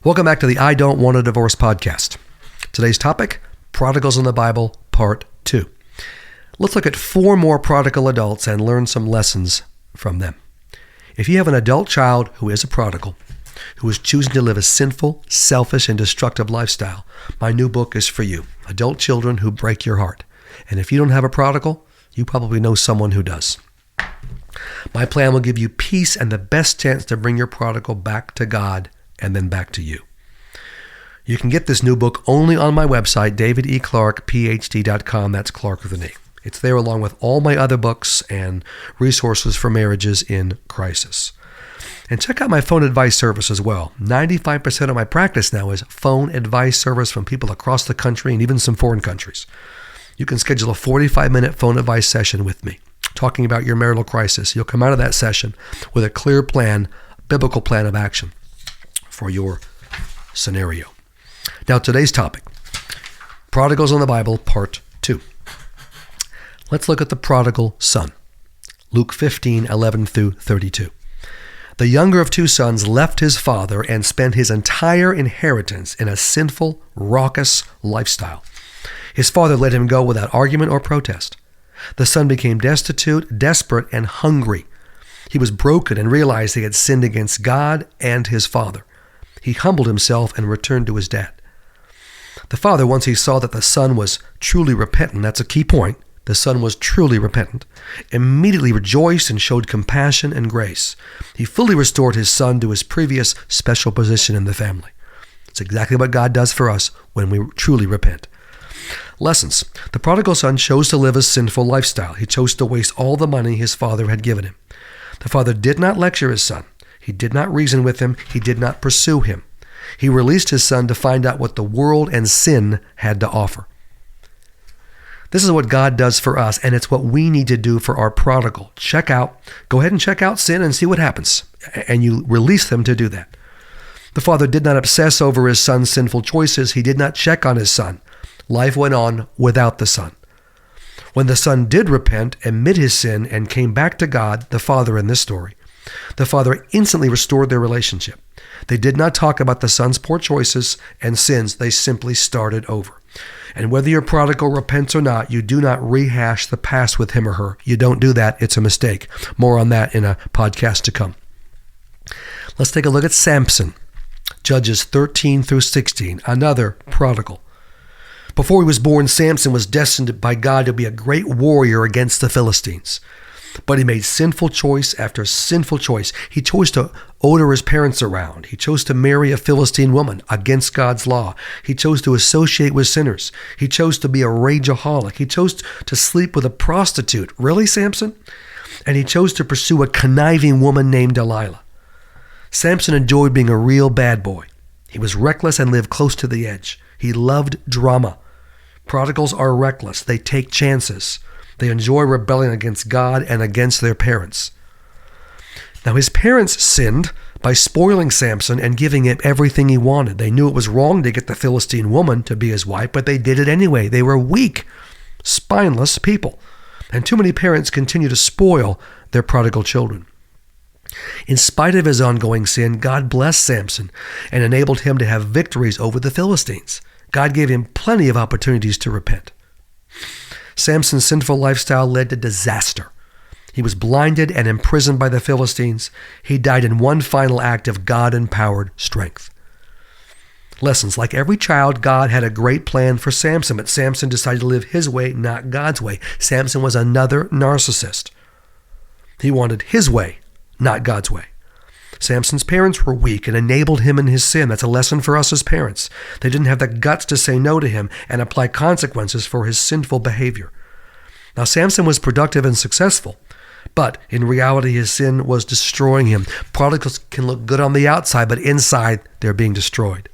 Welcome back to the I Don't Want a Divorce podcast. Today's topic, Prodigals in the Bible, Part 2. Let's look at 4 more prodigal adults and learn some lessons from them. If you have an adult child who is a prodigal, who is choosing to live a sinful, selfish, and destructive lifestyle, my new book is for you, Adult Children Who Break Your Heart. And if you don't have a prodigal, you probably know someone who does. My plan will give you peace and the best chance to bring your prodigal back to God and then back to you. You can get this new book only on my website, davideclarkephd.com. That's Clarke with an E. It's there along with all my other books and resources for marriages in crisis. And check out my phone advice service as well. 95% of my practice now is phone advice service from people across the country and even some foreign countries. You can schedule a 45-minute phone advice session with me, talking about your marital crisis. You'll come out of that session with a clear plan, biblical plan of action for your scenario. Now, today's topic, Prodigals in the Bible, Part 2. Let's look at the prodigal son. Luke 15:11 through 32. The younger of 2 sons left his father and spent his entire inheritance in a sinful, raucous lifestyle. His father let him go without argument or protest. The son became destitute, desperate, and hungry. He was broken and realized he had sinned against God and his father. He humbled himself and returned to his dad. The father, once he saw that the son was truly repentant, that's a key point, the son was truly repentant, immediately rejoiced and showed compassion and grace. He fully restored his son to his previous special position in the family. It's exactly what God does for us when we truly repent. Lessons. The prodigal son chose to live a sinful lifestyle. He chose to waste all the money his father had given him. The father did not lecture his son. He did not reason with him. He did not pursue him. He released his son to find out what the world and sin had to offer. This is what God does for us, and it's what we need to do for our prodigal. Go ahead and check out sin and see what happens, and you release them to do that. The father did not obsess over his son's sinful choices. He did not check on his son. Life went on without the son. When the son did repent, admit his sin, and came back to God, the father in this story, the father instantly restored their relationship. They did not talk about the son's poor choices and sins. They simply started over. And whether your prodigal repents or not, you do not rehash the past with him or her. You don't do that. It's a mistake. More on that in a podcast to come. Let's take a look at Samson. Judges 13 through 16, another prodigal. Before he was born, Samson was destined by God to be a great warrior against the Philistines. But he made sinful choice after sinful choice. He chose to order his parents around. He chose to marry a Philistine woman against God's law. He chose to associate with sinners. He chose to be a rageaholic. He chose to sleep with a prostitute. Really, Samson? And he chose to pursue a conniving woman named Delilah. Samson enjoyed being a real bad boy. He was reckless and lived close to the edge. He loved drama. Prodigals are reckless. They take chances. They enjoy rebelling against God and against their parents. Now, his parents sinned by spoiling Samson and giving him everything he wanted. They knew it was wrong to get the Philistine woman to be his wife, but they did it anyway. They were weak, spineless people. And too many parents continue to spoil their prodigal children. In spite of his ongoing sin, God blessed Samson and enabled him to have victories over the Philistines. God gave him plenty of opportunities to repent. Samson's sinful lifestyle led to disaster. He was blinded and imprisoned by the Philistines. He died in one final act of God-empowered strength. Lessons. Like every child, God had a great plan for Samson, but Samson decided to live his way, not God's way. Samson was another narcissist. He wanted his way, not God's way. Samson's parents were weak and enabled him in his sin. That's a lesson for us as parents. They didn't have the guts to say no to him and apply consequences for his sinful behavior. Now, Samson was productive and successful, but in reality, his sin was destroying him. Prodigals can look good on the outside, but inside, they're being destroyed.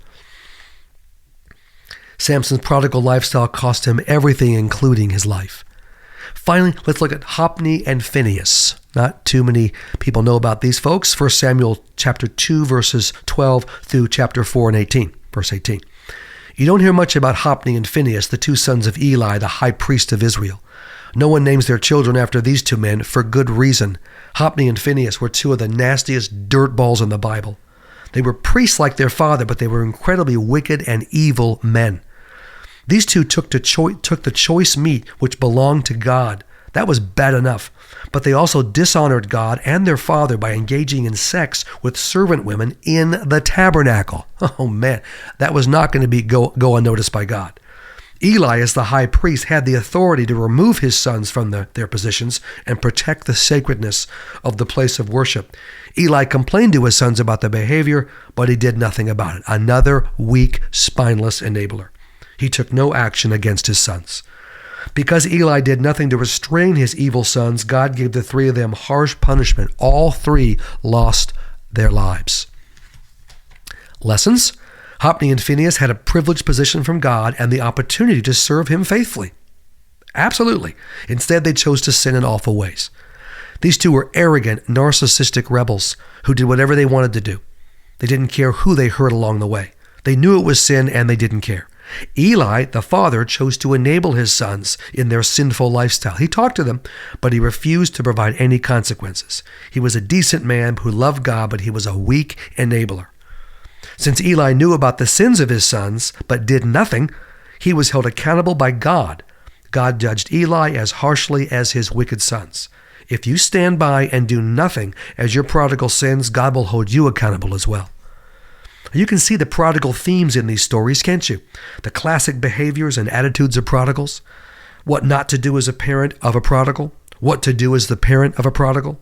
Samson's prodigal lifestyle cost him everything, including his life. Finally, let's look at Hophni and Phineas. Not too many people know about these folks. 1 Samuel chapter 2, verses 12 through chapter 4 and 18, verse 18. You don't hear much about Hophni and Phineas, the 2 sons of Eli, the high priest of Israel. No one names their children after these 2 men for good reason. Hophni and Phineas were 2 of the nastiest dirtballs in the Bible. They were priests like their father, but they were incredibly wicked and evil men. These two took the choice meat which belonged to God. That was bad enough. But they also dishonored God and their father by engaging in sex with servant women in the tabernacle. Oh man, that was not going to go unnoticed by God. Eli, as the high priest, had the authority to remove his sons from their positions and protect the sacredness of the place of worship. Eli complained to his sons about the behavior, but he did nothing about it. Another weak, spineless enabler. He took no action against his sons. Because Eli did nothing to restrain his evil sons, God gave the three of them harsh punishment. All three lost their lives. Lessons? Hophni and Phineas had a privileged position from God and the opportunity to serve him faithfully. Absolutely. Instead, they chose to sin in awful ways. These two were arrogant, narcissistic rebels who did whatever they wanted to do. They didn't care who they hurt along the way. They knew it was sin and they didn't care. Eli, the father, chose to enable his sons in their sinful lifestyle. He talked to them, but he refused to provide any consequences. He was a decent man who loved God, but he was a weak enabler. Since Eli knew about the sins of his sons, but did nothing, he was held accountable by God. God judged Eli as harshly as his wicked sons. If you stand by and do nothing as your prodigal sins, God will hold you accountable as well. You can see the prodigal themes in these stories, can't you? The classic behaviors and attitudes of prodigals. What not to do as a parent of a prodigal. What to do as the parent of a prodigal.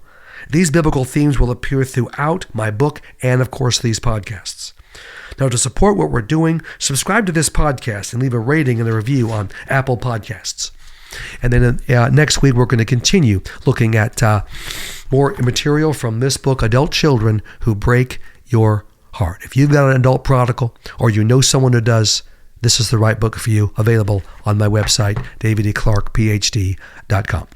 These biblical themes will appear throughout my book and, of course, these podcasts. Now, to support what we're doing, subscribe to this podcast and leave a rating and a review on Apple Podcasts. And then next week, we're going to continue looking at more material from this book, Adult Children Who Break Your Heart. If you've got an adult prodigal or you know someone who does, this is the right book for you, available on my website, davideclarkephd.com.